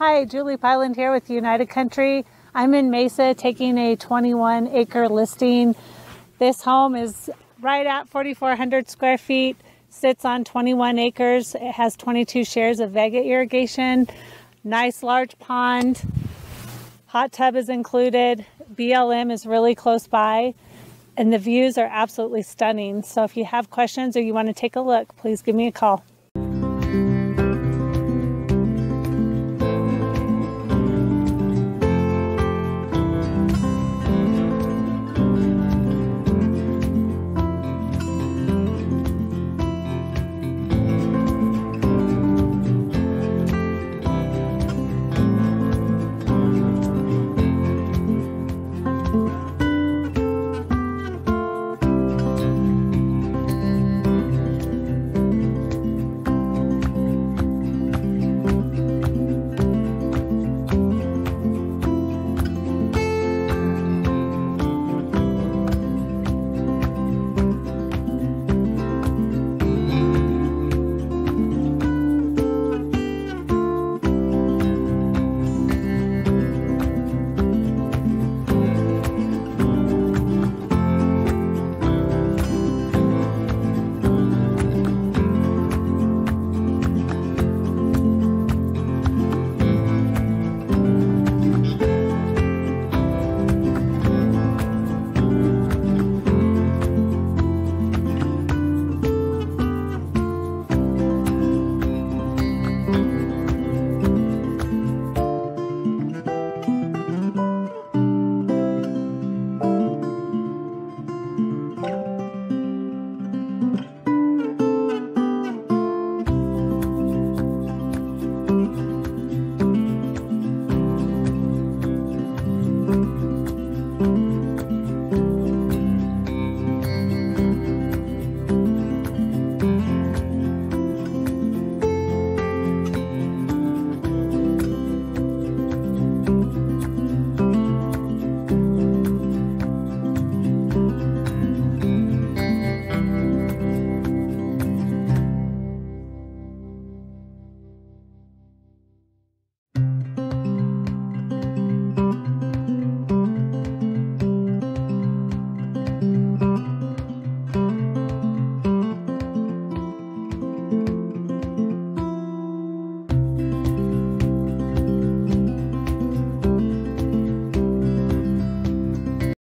Hi, Julie Pyland here with United Country. I'm in Mesa taking a 21-acre listing. This home is right at 4,400 square feet, sits on 21 acres. It has 22 shares of Vega Irrigation, nice large pond, hot tub is included, BLM is really close by, and the views are absolutely stunning. So if you have questions or you want to take a look, please give me a call.